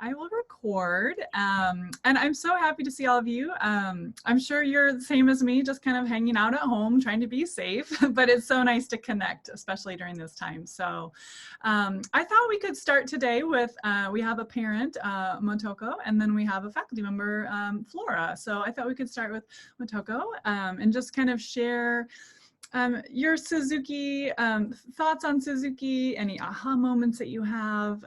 I will record. And I'm so happy to see all of you. I'm sure you're the same as me, just kind of hanging out at home, trying to be safe, but it's so nice to connect, especially during this time. So I thought we could start today with, we have a parent, Motoko, and then we have a faculty member, Flora. So I thought we could start with Motoko and just kind of share your Suzuki, thoughts on Suzuki, any aha moments that you have,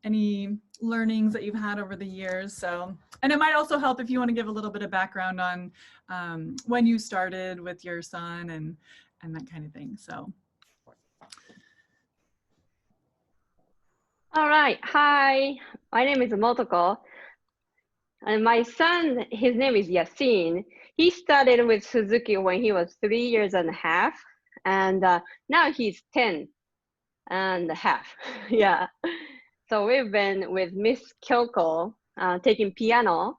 any learnings that you've had over the years. So, and it might also help if you want to give a little bit of background on when you started with your son and that kind of thing. So. All right. Hi, my name is Motoko. And my son, his name is Yasin. He started with Suzuki when he was 3 years and a half. And now he's 10 and a half. Yeah. So we've been with Miss Kyoko taking piano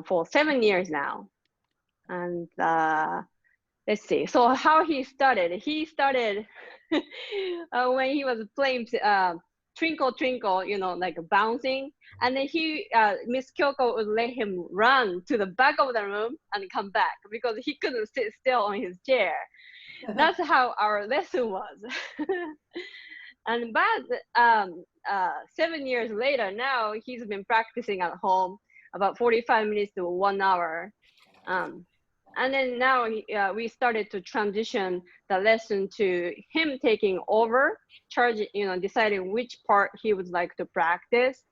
for 7 years now. And let's see. So how he started when he was playing Twinkle Twinkle, like bouncing. And then Miss Kyoko would let him run to the back of the room and come back because he couldn't sit still on his chair. That's how our lesson was. But 7 years later, now he's been practicing at home about 45 minutes to 1 hour. And then now we started to transition the lesson to him taking over, deciding which part he would like to practice,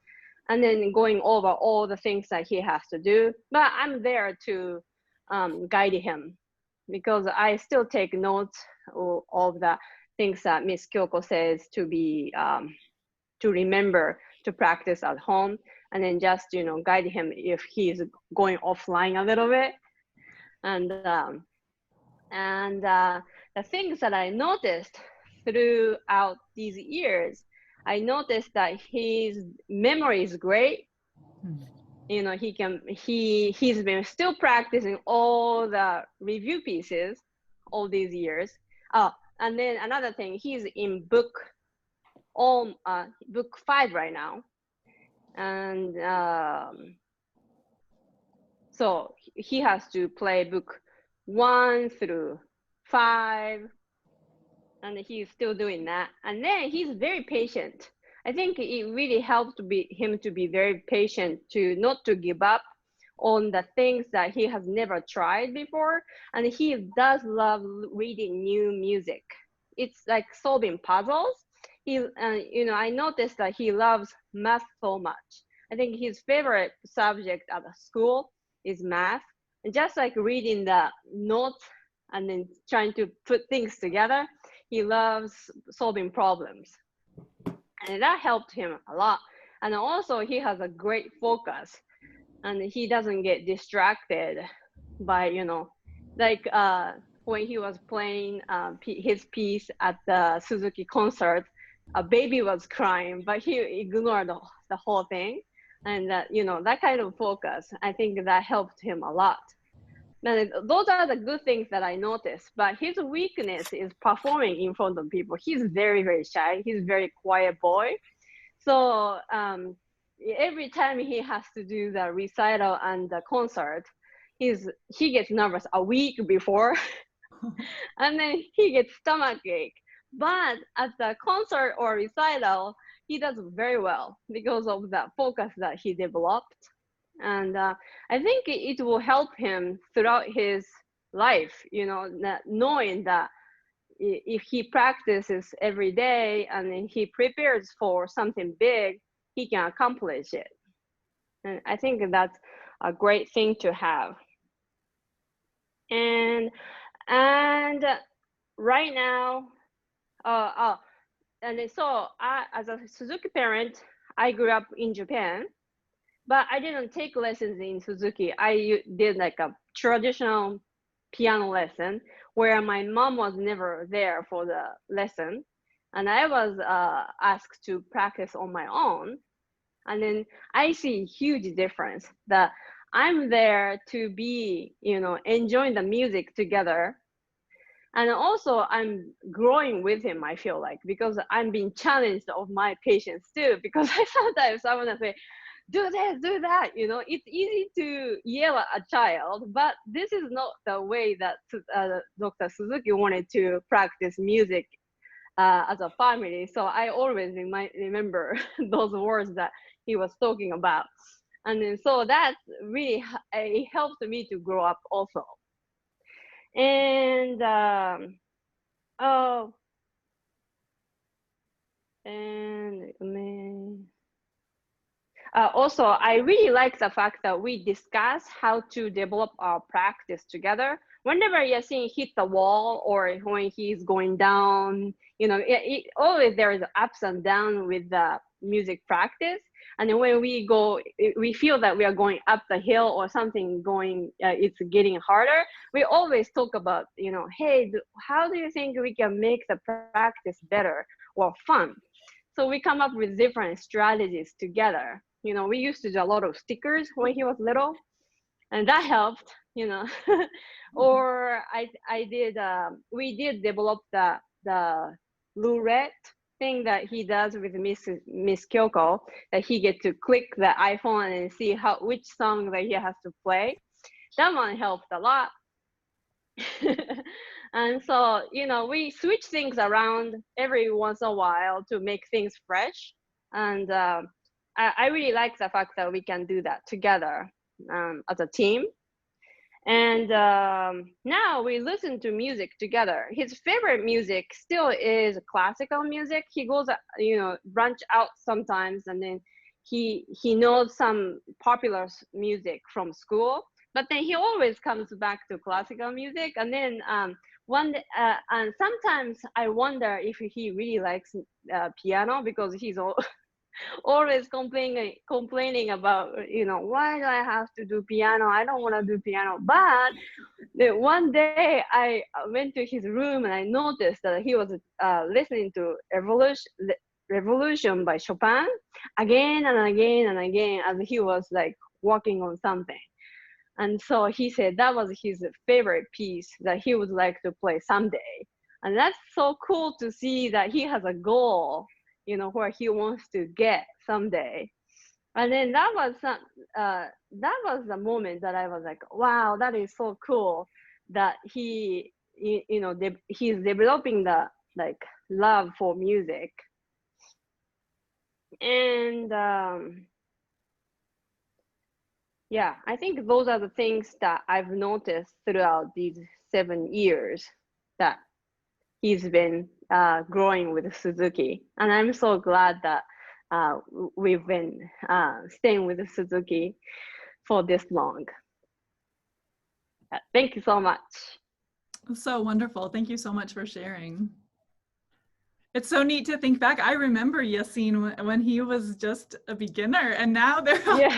and then going over all the things that he has to do. But I'm there to guide him because I still take notes of the things that Miss Kyoko says to remember to practice at home, and then just guide him if he's going offline a little bit. And the things that I noticed throughout these years, I noticed that his memory is great. He's been still practicing all the review pieces all these years. And then another thing, he's in book 5 right now. And so he has to play book 1 through 5, and he's still doing that. And then he's very patient. I think it really helped him to be very patient, to not to give up on the things that he has never tried before. And he does love reading new music. It's like solving puzzles. I noticed that he loves math so much. I think his favorite subject at school is math. And just like reading the notes and then trying to put things together, he loves solving problems. And that helped him a lot. And also he has a great focus and he doesn't get distracted by, like when he was playing his piece at the Suzuki concert, a baby was crying, but he ignored the whole thing. And that kind of focus, I think that helped him a lot. And those are the good things that I noticed. But his weakness is performing in front of people. He's very, very shy. He's a very quiet boy. So every time he has to do the recital and the concert, he gets nervous a week before, and then he gets stomach ache. But at the concert or recital, he does very well because of that focus that he developed. And I think it will help him throughout his life, knowing that if he practices every day and he prepares for something big, he can accomplish it. And I think that's a great thing to have. And right now, and so as a Suzuki parent, I grew up in Japan, but I didn't take lessons in Suzuki. I did like a traditional piano lesson where my mom was never there for the lesson. And I was asked to practice on my own. And then I see a huge difference that I'm there to be, enjoying the music together And also I'm growing with him, I feel like, because I'm being challenged of my patience too, because I sometimes I want to say, do this, do that. You know, it's easy to yell at a child, but this is not the way that Dr. Suzuki wanted to practice music as a family. So I always remember those words that he was talking about. And then, so that really it helped me to grow up also. And oh, and also, I really like the fact that we discuss how to develop our practice together. Whenever Yasin hit the wall or when he's going down, you know, always there is ups and downs with the music practice. And then when we go, we feel that we are going up the hill or something going, it's getting harder. We always talk about, you know, hey, how do you think we can make the practice better or fun? So we come up with different strategies together. You know, we used to do a lot of stickers when he was little, and that helped, you know. Or we did develop the roulette thing that he does with Miss Kyoko, that he get to click the iPhone and see which song that he has to play. That one helped a lot. And so, you know, we switch things around every once in a while to make things fresh. And I really like the fact that we can do that together as a team. And now we listen to music together. His favorite music still is classical music. He goes, you know, branch out sometimes, and then he knows some popular music from school. But then he always comes back to classical music. And then and sometimes I wonder if he really likes piano, because he's always complaining about, you know, why do I have to do piano? I don't want to do piano. But one day I went to his room and I noticed that he was listening to Revolution by Chopin again and again and again as he was like working on something. And so he said that was his favorite piece that he would like to play someday. And that's so cool to see that he has a goal, you know, where he wants to get someday. And then that was the moment that I was like, wow, that is so cool that he's developing the like love for music. And yeah, I think those are the things that I've noticed throughout these 7 years that he's been growing with Suzuki. And I'm so glad that we've been staying with Suzuki for this long. Thank you so much. So wonderful. Thank you so much for sharing. It's so neat to think back. I remember Yasin when he was just a beginner, and now they're all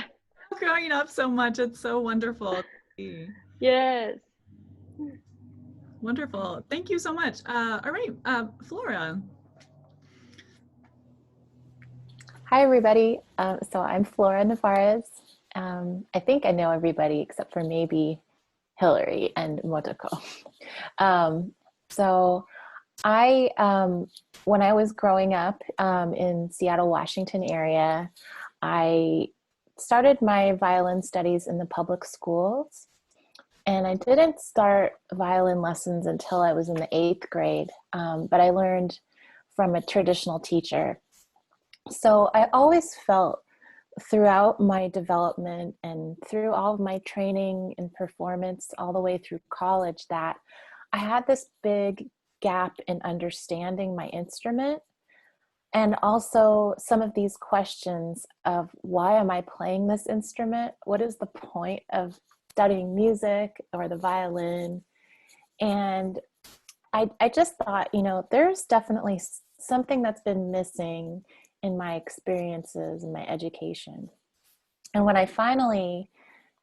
growing up so much. It's so wonderful. Yes. Wonderful. Thank you so much. All right, Flora. Hi, everybody. So I'm Flora Navarez. I think I know everybody except for maybe Hillary and Motoko. So I, when I was growing up in Seattle, Washington area, I started my violin studies in the public schools. And I didn't start violin lessons until I was in the 8th grade, but I learned from a traditional teacher. So I always felt throughout my development and through all of my training and performance all the way through college that I had this big gap in understanding my instrument, and also some of these questions of why am I playing this instrument? What is the point of studying music or the violin? And I just thought, you know, there's definitely something that's been missing in my experiences and my education. And when I finally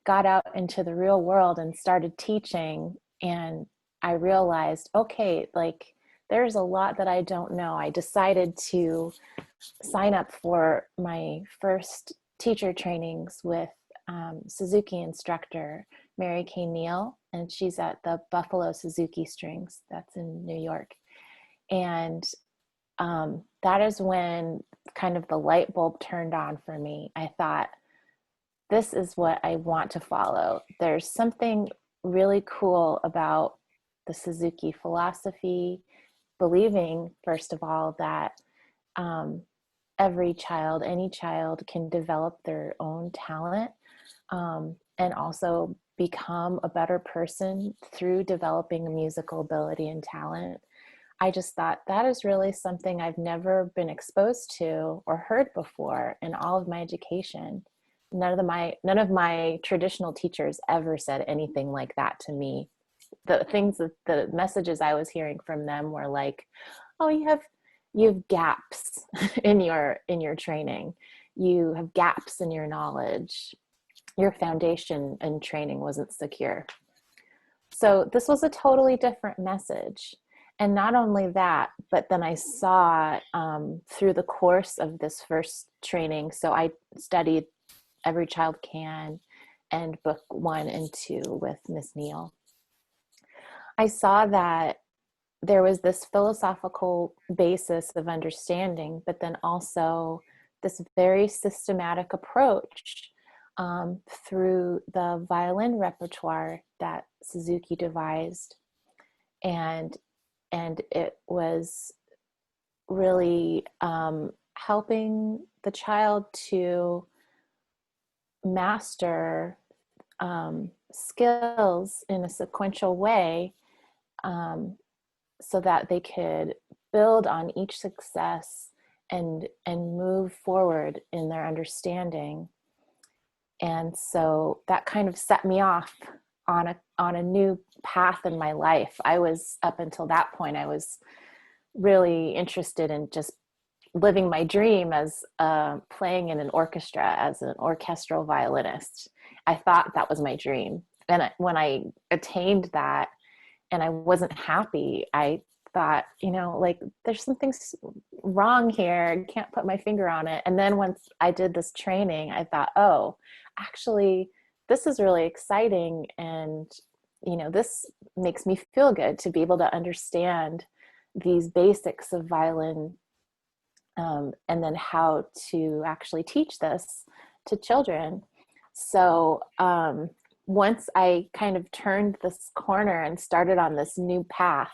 got out into the real world and started teaching, and I realized, okay, like there's a lot that I don't know, I decided to sign up for my first teacher trainings with Suzuki instructor, Mary Kay Neal, and she's at the Buffalo Suzuki Strings, that's in New York. And that is when kind of the light bulb turned on for me. I thought, this is what I want to follow. There's something really cool about the Suzuki philosophy, believing, first of all, that every child, any child, can develop their own talent, and also become a better person through developing a musical ability and talent. I just thought that is really something I've never been exposed to or heard before in all of my education. None of my traditional teachers ever said anything like that to me. The messages I was hearing from them were like, oh, you have gaps in your training. You have gaps in your knowledge. Your foundation and training wasn't secure. So this was a totally different message. And not only that, but then I saw through the course of this first training, so I studied Every Child Can and book 1 and 2 with Miss Neal. I saw that there was this philosophical basis of understanding, but then also this very systematic approach through the violin repertoire that Suzuki devised. And it was really helping the child to master skills in a sequential way, so that they could build on each success and move forward in their understanding. And so that kind of set me off on a new path in my life. I was, up until that point, I was really interested in just living my dream as playing in an orchestra as an orchestral violinist. I thought that was my dream. And when I attained that and I wasn't happy, I thought, like, there's something wrong here. I can't put my finger on it. And then once I did this training, I thought, oh, actually, this is really exciting. And, this makes me feel good to be able to understand these basics of violin, and then how to actually teach this to children. So once I kind of turned this corner and started on this new path,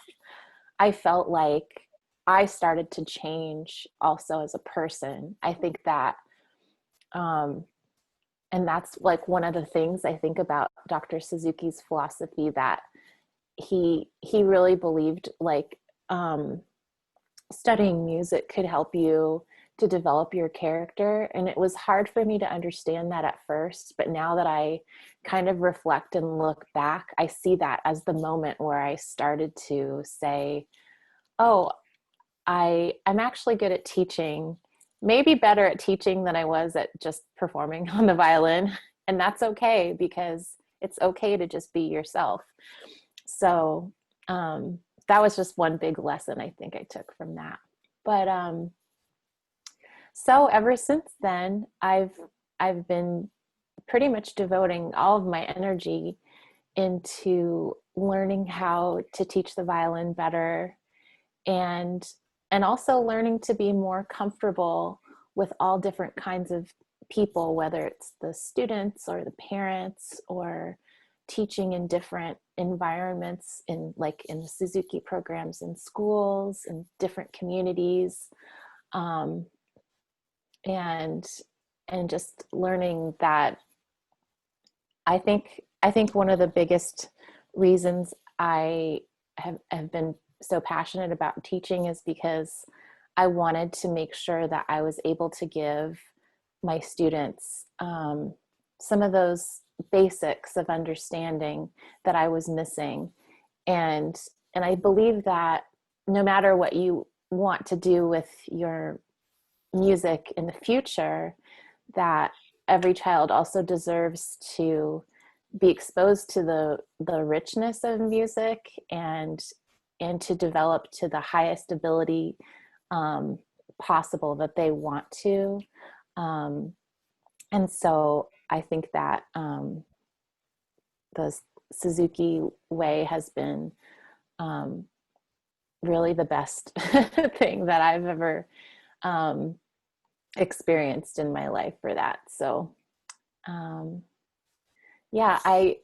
I felt like I started to change also as a person. I think that, and that's like one of the things I think about Dr. Suzuki's philosophy, that he really believed like studying music could help you to develop your character. And it was hard for me to understand that at first, but now that I kind of reflect and look back, I see that as the moment where I started to say, oh, I'm actually good at teaching, maybe better at teaching than I was at just performing on the violin. And that's okay, because it's okay to just be yourself. So that was just one big lesson I think I took from that. But so ever since then, I've been pretty much devoting all of my energy into learning how to teach the violin better, and also learning to be more comfortable with all different kinds of people, whether it's the students or the parents, or teaching in different environments, in the Suzuki programs in schools and different communities, and just learning that I think one of the biggest reasons I have been so passionate about teaching is because I wanted to make sure that I was able to give my students some of those basics of understanding that I was missing. And I believe that no matter what you want to do with your music in the future, that every child also deserves to be exposed to the richness of music, and to develop to the highest ability possible that they want to. And so I think that the Suzuki way has been really the best thing that I've ever experienced in my life for that. So yeah, I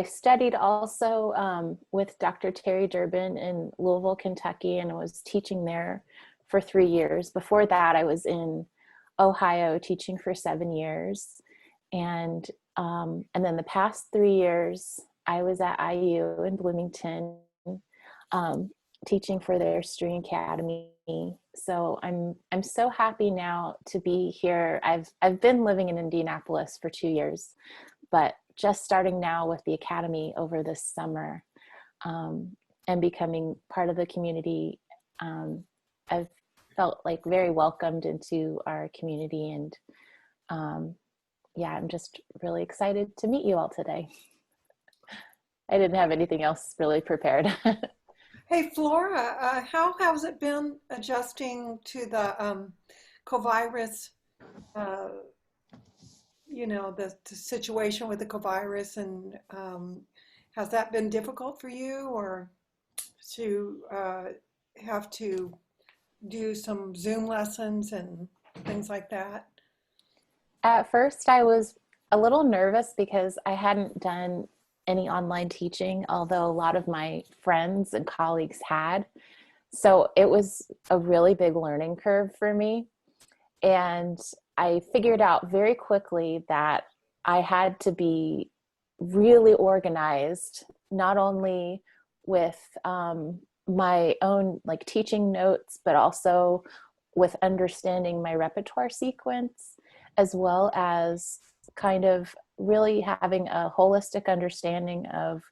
studied also with Dr. Terry Durbin in Louisville, Kentucky, and I was teaching there for 3 years. Before that, I was in Ohio teaching for 7 years, and then the past 3 years, I was at IU in Bloomington, teaching for their string academy. So I'm so happy now to be here. I've been living in Indianapolis for 2 years, but just starting now with the academy over this summer, and becoming part of the community. I've felt like very welcomed into our community, and yeah, I'm just really excited to meet you all today. I didn't have anything else really prepared. Hey, Flora, how has it been adjusting to the covirus, the situation with the covirus, and has that been difficult for you, or to have to do some Zoom lessons and things like that? At first, I was a little nervous because I hadn't done any online teaching, although a lot of my friends and colleagues had. So it was a really big learning curve for me. And I figured out very quickly that I had to be really organized, not only with my own like teaching notes, but also with understanding my repertoire sequence, as well as kind of really having a holistic understanding of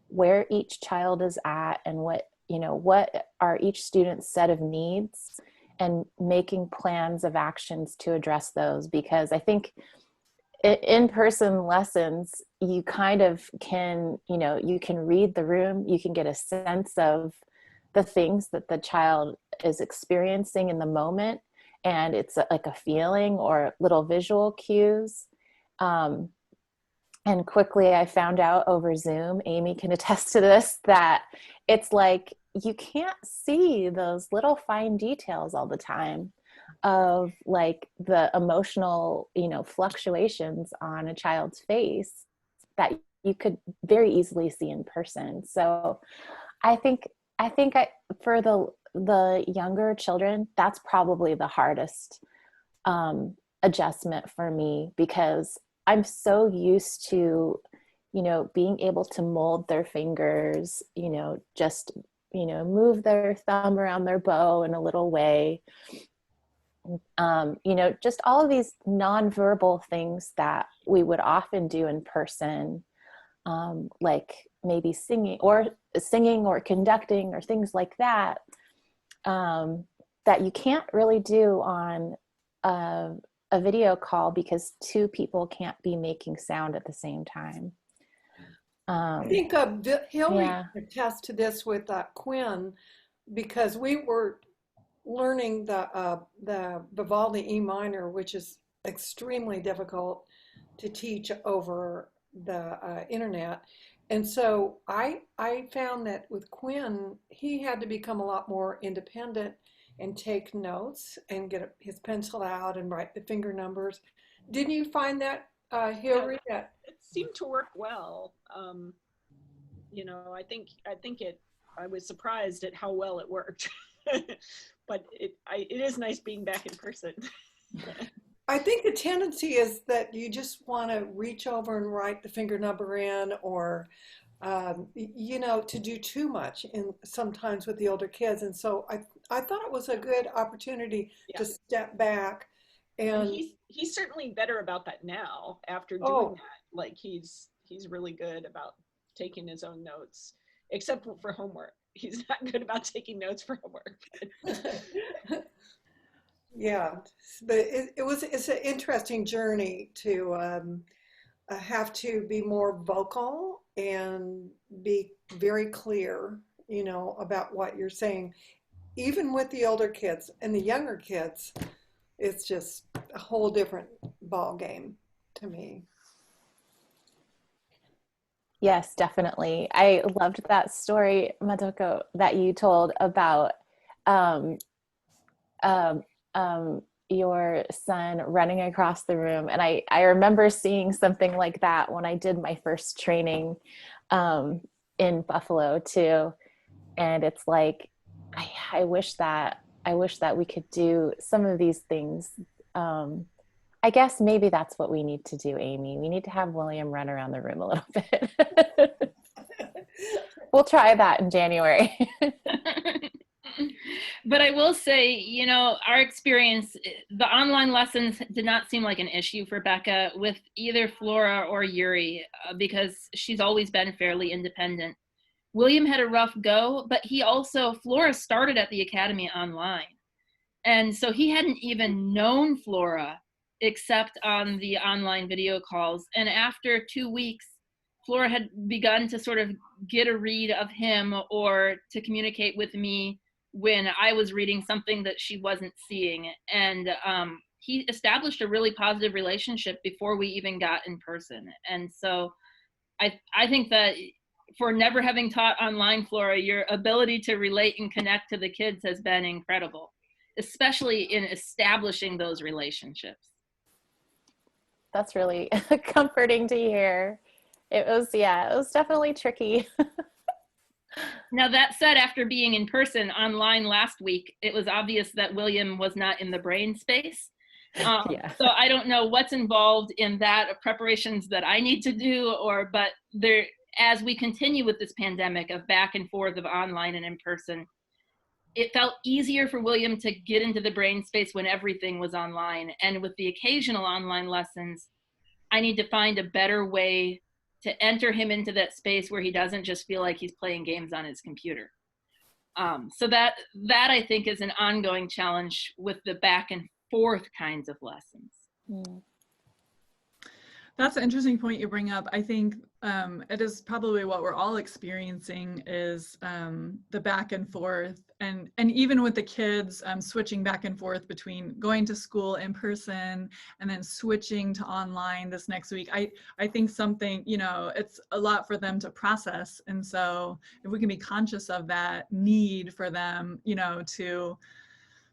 where each child is at and what are each student's set of needs, and making plans of actions to address those. Because I think in-person lessons, you kind of can, you can read the room, you can get a sense of the things that the child is experiencing in the moment, and it's like a feeling or little visual cues. And quickly I found out over Zoom, Amy can attest to this, that it's like you can't see those little fine details all the time of like the emotional, fluctuations on a child's face that you could very easily see in person. So I think for the younger children, that's probably the hardest adjustment for me, because I'm so used to, being able to mold their fingers, just, move their thumb around their bow in a little way. Just all of these nonverbal things that we would often do in person, like maybe singing or conducting or things like that, that you can't really do on a video call because two people can't be making sound at the same time. I think Hillary can attest to this with Quinn, because we were learning the Vivaldi E minor, which is extremely difficult to teach over the internet. And so I found that with Quinn, he had to become a lot more independent and take notes and get his pencil out and write the finger numbers. Didn't you find that, Hillary? Yeah, it seemed to work well. I was surprised at how well it worked, but it is nice being back in person. I think the tendency is that you just want to reach over and write the finger number in, or to do too much sometimes with the older kids. And so I thought it was a good opportunity to step back. And he's certainly better about that now after doing that. Like he's really good about taking his own notes, except for homework. He's not good about taking notes for homework. Yeah, but it's an interesting journey to have to be more vocal and be very clear, about what you're saying. Even with the older kids and the younger kids, it's just a whole different ball game to me. Yes, definitely. I loved that story, Madoko, that you told about um, um, your son running across the room. And I remember seeing something like that when I did my first training um, in Buffalo too. And it's like, I wish that we could do some of these things. I guess maybe that's what we need to do, Amy. We need to have William run around the room a little bit. We'll try that in January. But I will say, you know, our experience, the online lessons did not seem like an issue for Becca with either Flora or Yuri, because she's always been fairly independent. William had a rough go, but Flora started at the academy online. And so he hadn't even known Flora except on the online video calls. And after 2 weeks, Flora had begun to sort of get a read of him or to communicate with me when I was reading something that she wasn't seeing. And he established a really positive relationship before we even got in person. And so I think that for never having taught online, Flora, your ability to relate and connect to the kids has been incredible, especially in establishing those relationships. That's really comforting to hear. It was definitely tricky. Now, that said, after being in person online last week, it was obvious that William was not in the brain space. Yeah. So I don't know what's involved in that, preparations that I need to do, but there, as we continue with this pandemic of back and forth of online and in person, it felt easier for William to get into the brain space when everything was online. And with the occasional online lessons, I need to find a better way to enter him into that space where he doesn't just feel like he's playing games on his computer. So that I think is an ongoing challenge with the back and forth kinds of lessons. Mm. That's an interesting point you bring up. I think it is probably what we're all experiencing is the back and forth, and even with the kids switching back and forth between going to school in person and then switching to online this next week. I think something, you know, it's a lot for them to process, and so if we can be conscious of that need for them, you know, to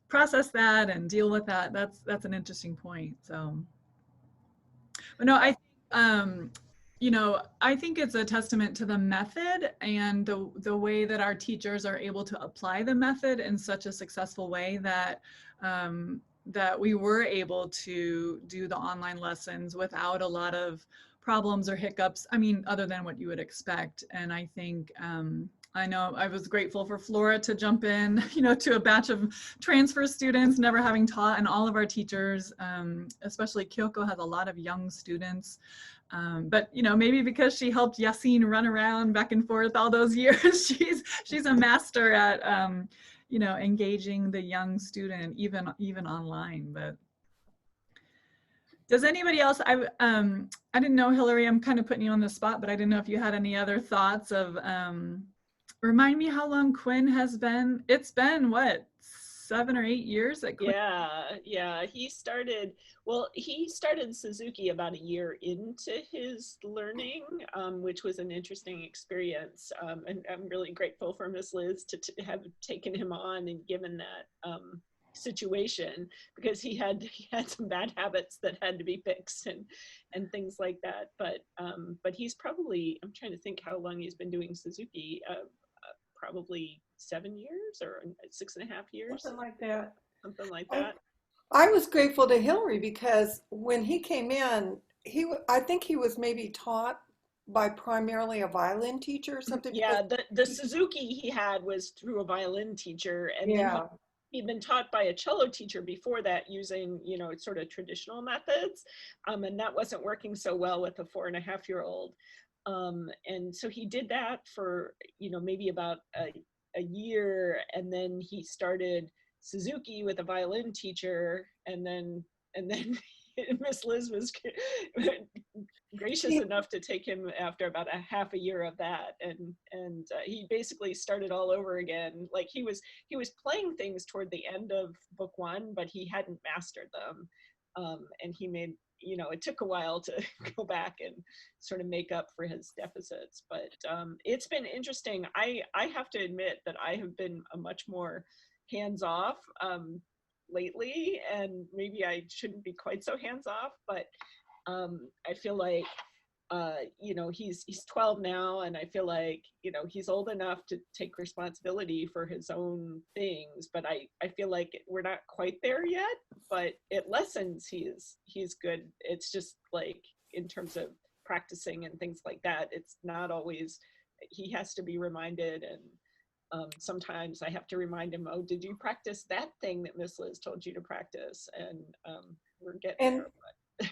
process that and deal with that, that's an interesting point. So. But no, you know, I think it's a testament to the method and the way that our teachers are able to apply the method in such a successful way that that we were able to do the online lessons without a lot of problems or hiccups. I mean, other than what you would expect. And I think I know I was grateful for Flora to jump in, you know, to a batch of transfer students, never having taught, and all of our teachers, especially Kyoko has a lot of young students. But, you know, maybe because she helped Yassine run around back and forth all those years, she's a master at, you know, engaging the young student, even online. But does anybody else, I didn't know, Hillary, I'm kind of putting you on the spot, but I didn't know if you had any other thoughts of, remind me how long Quinn has been. It's been what, 7 or 8 years at Quinn? Yeah. He started Suzuki about a year into his learning, which was an interesting experience. And I'm really grateful for Miss Liz to have taken him on and given that situation, because he had some bad habits that had to be fixed and things like that. But he's probably, I'm trying to think how long he's been doing Suzuki. Probably 7 years or 6.5 years. Something like that. Something like that. I was grateful to Hillary because when he came in, I think he was maybe taught by primarily a violin teacher or something. Yeah, the Suzuki he had was through a violin teacher, and then he'd been taught by a cello teacher before that using, you know, sort of traditional methods, and that wasn't working so well with a 4.5-year-old. And so he did that for, you know, maybe about a year, and then he started Suzuki with a violin teacher, and then Miss Liz was gracious enough to take him after about a half a year of that, and he basically started all over again. Like he was playing things toward the end of book 1, but he hadn't mastered them. And he made you know, it took a while to go back and sort of make up for his deficits, but it's been interesting. I have to admit that I have been a much more hands-off lately, and maybe I shouldn't be quite so hands-off, but I feel like you know, he's 12 now, and I feel like, you know, he's old enough to take responsibility for his own things, but I feel like we're not quite there yet, but at lessons he's good. It's just like in terms of practicing and things like that, it's not always, he has to be reminded, and sometimes I have to remind him, oh, did you practice that thing that Miss Liz told you to practice? And we're getting there.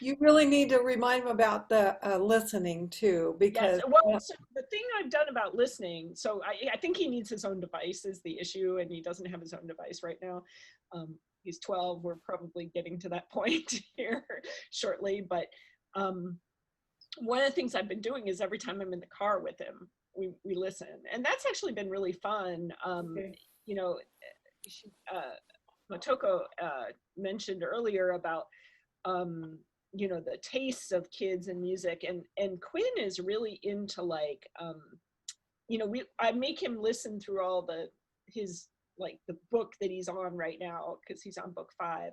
You really need to remind him about the listening too, because yes. Well, so the thing I've done about listening, so I think he needs his own device is the issue, and he doesn't have his own device right now. He's 12. We're probably getting to that point here shortly, but one of the things I've been doing is every time I'm in the car with him, we listen, and that's actually been really fun. Okay. You know, Motoko mentioned earlier about you know, the tastes of kids and music, and Quinn is really into like you know, I make him listen through all his like the book that he's on right now, because he's on book 5,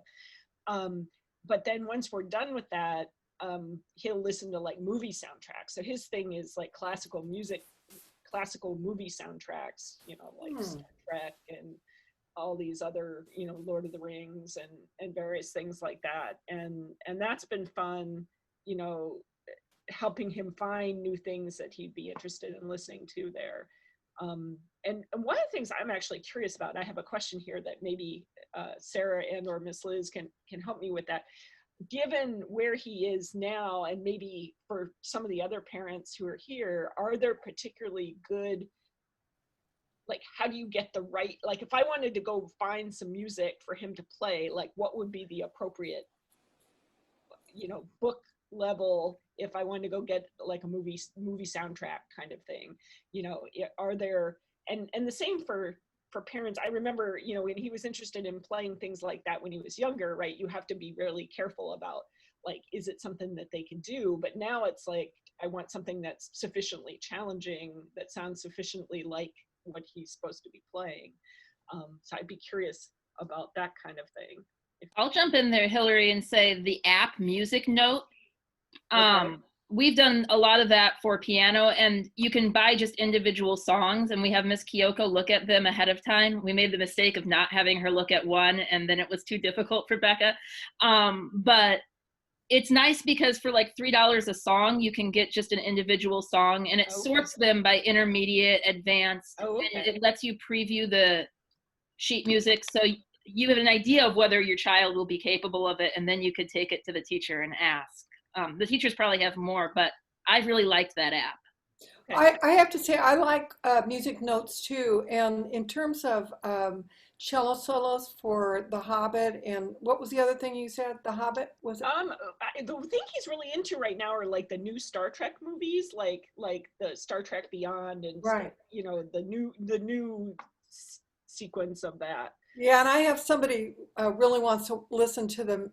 but then once we're done with that, he'll listen to like movie soundtracks. So his thing is like classical music, classical movie soundtracks, you know, like Star Trek and all these other, you know, Lord of the Rings and various things like that. And that's been fun, you know, helping him find new things that he'd be interested in listening to there. And one of the things I'm actually curious about, I have a question here that maybe Sarah and or Miss Liz can help me with that. Given where he is now, and maybe for some of the other parents who are here, are there particularly good, like, how do you get the right, like if I wanted to go find some music for him to play, like what would be the appropriate, you know, book level if I wanted to go get like a movie soundtrack kind of thing, you know, are there, and the same for parents. I remember, you know, when he was interested in playing things like that when he was younger, right, you have to be really careful about like, is it something that they can do? But now it's like, I want something that's sufficiently challenging, that sounds sufficiently like what he's supposed to be playing. So I'd be curious about that kind of thing. I'll jump in there, Hillary, and say the app Music Note. Okay. We've done a lot of that for piano, and you can buy just individual songs, and we have Miss Kyoko look at them ahead of time. We made the mistake of not having her look at one, and then it was too difficult for Becca. But it's nice because for like $3 a song, you can get just an individual song, and it sorts them by intermediate, advanced, and it lets you preview the sheet music. So you have an idea of whether your child will be capable of it, and then you could take it to the teacher and ask. The teachers probably have more, but I've really liked that app. Okay. I have to say, I like Music Notes too. And in terms of cello solos for The Hobbit, and what was the other thing you said? The Hobbit, was it? The thing he's really into right now are like the new Star Trek movies, like the Star Trek Beyond, and right. You know, the new sequence of that. Yeah, and I have somebody really wants to listen to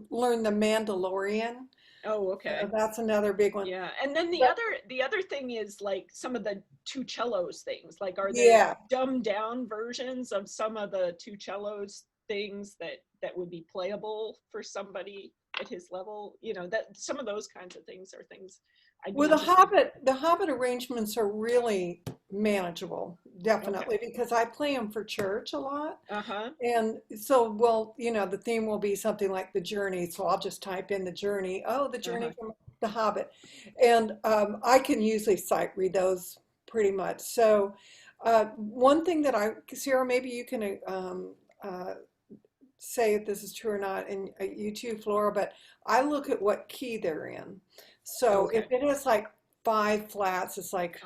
learn The Mandalorian. Oh, okay. That's another big one. Yeah, and then the other thing is like some of the two cellos things. Like, are there dumbed down versions of some of the two cellos things that would be playable for somebody at his level? You know, that some of those kinds of things are things. Well, the Hobbit arrangements are really manageable, definitely, because I play them for church a lot. And so, well, you know, the theme will be something like the Journey. So I'll just type in the Journey. Oh, the Journey from the Hobbit. And I can usually sight read those pretty much. So one thing that Sarah, maybe you can say if this is true or not, and you too, Flora, but I look at what key they're in. So if it is like 5 flats, it's like,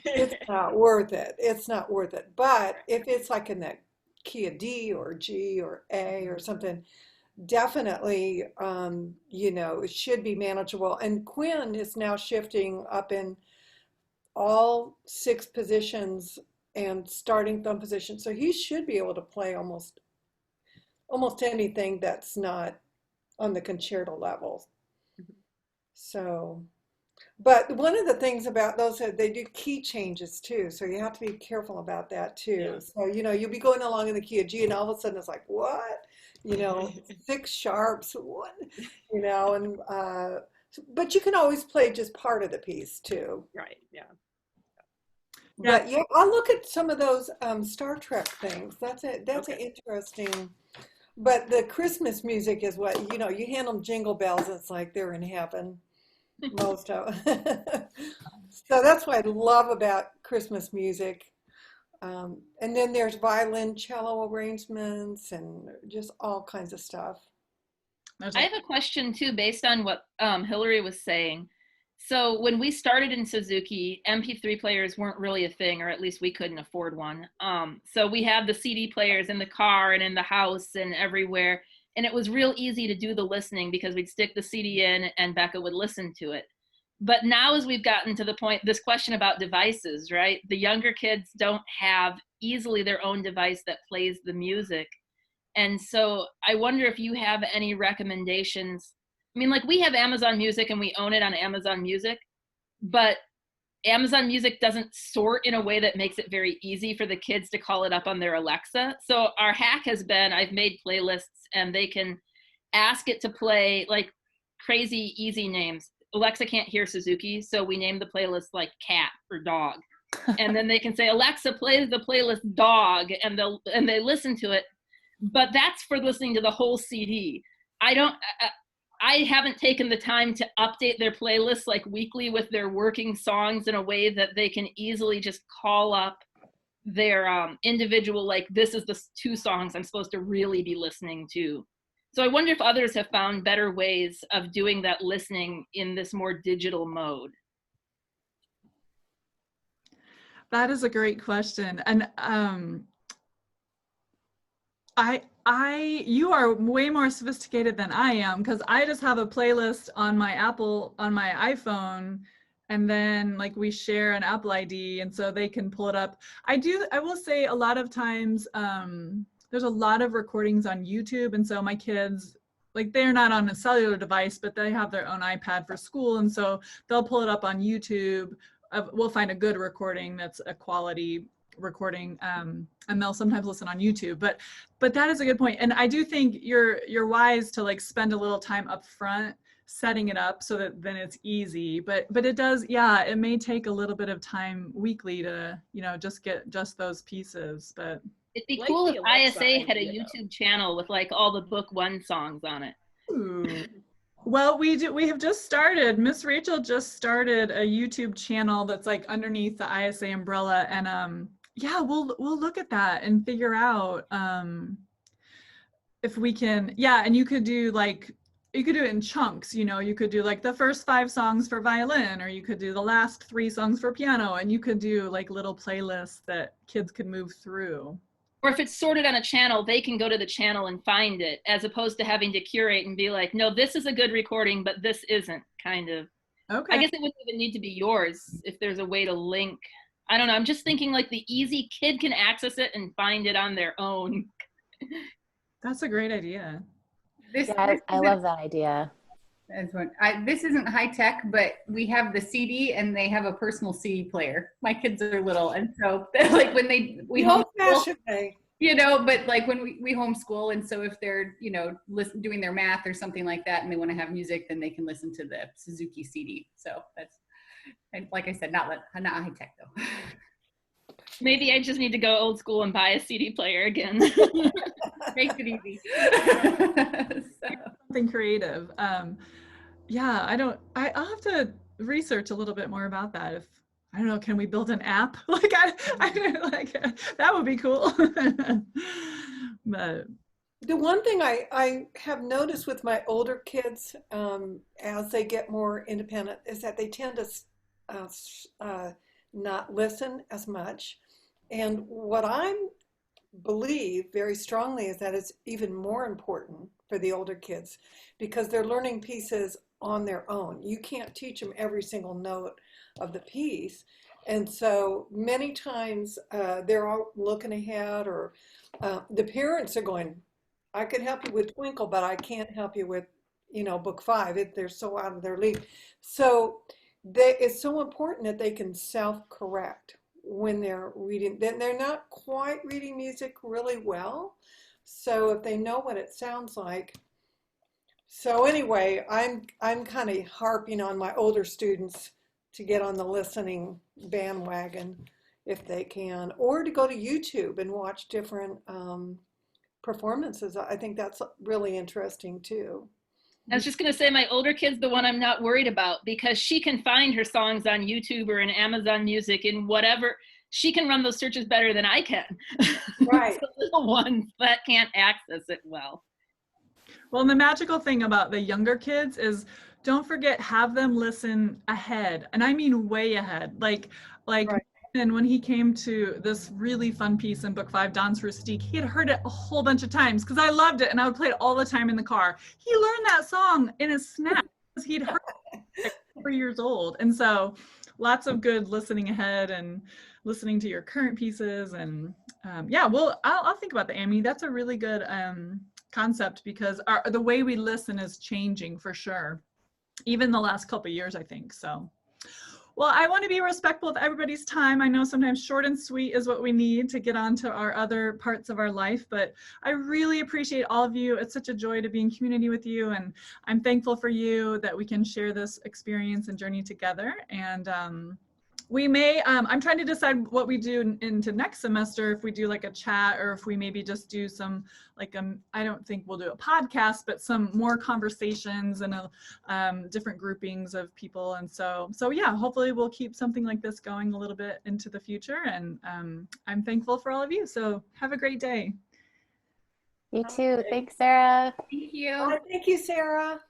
it's not worth it. It's not worth it. But if it's like in the key of D or G or A or something, definitely, you know, it should be manageable. And Quinn is now shifting up in all 6 positions and starting thumb position. So he should be able to play almost anything that's not on the concerto level. So, but one of the things about those, they do key changes too. So you have to be careful about that too. Yeah. So, you'll be going along in the key of G and all of a sudden it's like, what? 6 sharps, what? And, but you can always play just part of the piece too. Right. Yeah. But yeah, I'll look at some of those Star Trek things. That's an interesting. But the Christmas music is what, you hand them Jingle Bells, it's like they're in heaven, most of. So that's what I love about Christmas music. And then there's violin, cello arrangements, and just all kinds of stuff. I have a question too, based on what Hillary was saying. So when we started in Suzuki, MP3 players weren't really a thing, or at least we couldn't afford one. So we had the CD players in the car and in the house and everywhere. And it was real easy to do the listening because we'd stick the CD in and Becca would listen to it. But now as we've gotten to the point, this question about devices, right? The younger kids don't have easily their own device that plays the music. And so I wonder if you have any recommendations. I mean, like we have Amazon Music and we own it on Amazon Music, but Amazon Music doesn't sort in a way that makes it very easy for the kids to call it up on their Alexa. So our hack has been, I've made playlists and they can ask it to play like crazy easy names. Alexa can't hear Suzuki, so we name the playlist like cat or dog. And then they can say, Alexa, play the playlist dog, and they listen to it. But that's for listening to the whole CD. I haven't taken the time to update their playlists like weekly with their working songs in a way that they can easily just call up their individual, like this is the 2 songs I'm supposed to really be listening to. So I wonder if others have found better ways of doing that listening in this more digital mode. That is a great question. And you are way more sophisticated than I am, because I just have a playlist on my iPhone, and then like we share an Apple ID, and so they can pull it up. I will say a lot of times there's a lot of recordings on YouTube, and so my kids, like they're not on a cellular device, but they have their own iPad for school, and so they'll pull it up on YouTube. We'll find a good recording that's a quality recording, and they'll sometimes listen on YouTube. But that is a good point, and I do think you're wise to like spend a little time up front setting it up so that then it's easy. But it does, yeah, it may take a little bit of time weekly to just get just those pieces. But it'd be cool if ISA had a YouTube channel with like all the Book 1 songs on it. Ooh. Well, we have just started. Miss Rachel just started a YouTube channel that's like underneath the ISA umbrella, and yeah, we'll look at that and figure out if we can. Yeah, and you could do it in chunks. You could do like the first 5 songs for violin, or you could do the last 3 songs for piano, and you could do like little playlists that kids could move through. Or if it's sorted on a channel, they can go to the channel and find it, as opposed to having to curate and be like, no, this is a good recording, but this isn't, kind of. Okay. I guess it wouldn't even need to be yours if there's a way to link. I don't know. I'm just thinking like the easy kid can access it and find it on their own. That's a great idea. I love that idea. This isn't high tech, but we have the CD and they have a personal CD player. My kids are little, and so like when we homeschool, but like when we homeschool, and so if they're doing their math or something like that, and they want to have music, then they can listen to the Suzuki CD. So that's, and like I said, not high tech though. Maybe I just need to go old school and buy a CD player again. Makes it easy. Something creative. Yeah, I'll have to research a little bit more about that. I don't know, can we build an app? Like that would be cool. But the one thing I have noticed with my older kids, as they get more independent, is that they tend to not listen as much. And what I believe very strongly is that it's even more important for the older kids, because they're learning pieces on their own. You can't teach them every single note of the piece. And so many times they're all looking ahead, or the parents are going, I could help you with Twinkle, but I can't help you with you know, book 5. They're so out of their league. So it's so important that they can self-correct when they're reading. Then they're not quite reading music really well. So if they know what it sounds like. So anyway, I'm kind of harping on my older students to get on the listening bandwagon if they can, or to go to YouTube and watch different performances. I think that's really interesting too. I was just going to say my older kid's the one I'm not worried about, because she can find her songs on YouTube or in Amazon Music and whatever. She can run those searches better than I can. Right. The little ones that can't access it well. Well, and the magical thing about the younger kids is, don't forget, have them listen ahead. And I mean way ahead. Like right. And when he came to this really fun piece in book 5, Danse Rustique, he had heard it a whole bunch of times because I loved it and I would play it all the time in the car. He learned that song in a snap because he'd heard it at 4 years old. And so lots of good listening ahead and listening to your current pieces. And yeah, well, I'll think about the AMI. That's a really good concept, because the way we listen is changing for sure. Even the last couple of years, I think. So, well, I want to be respectful of everybody's time. I know sometimes short and sweet is what we need to get on to our other parts of our life, but I really appreciate all of you. It's such a joy to be in community with you, and I'm thankful for you that we can share this experience and journey together. And we may, I'm trying to decide what we do into next semester, if we do like a chat or if we maybe just do some, like, I don't think we'll do a podcast, but some more conversations and different groupings of people. And so yeah, hopefully we'll keep something like this going a little bit into the future. And I'm thankful for all of you. So have a great day. You too. Thanks, Sarah. Thank you. Thank you, Sarah.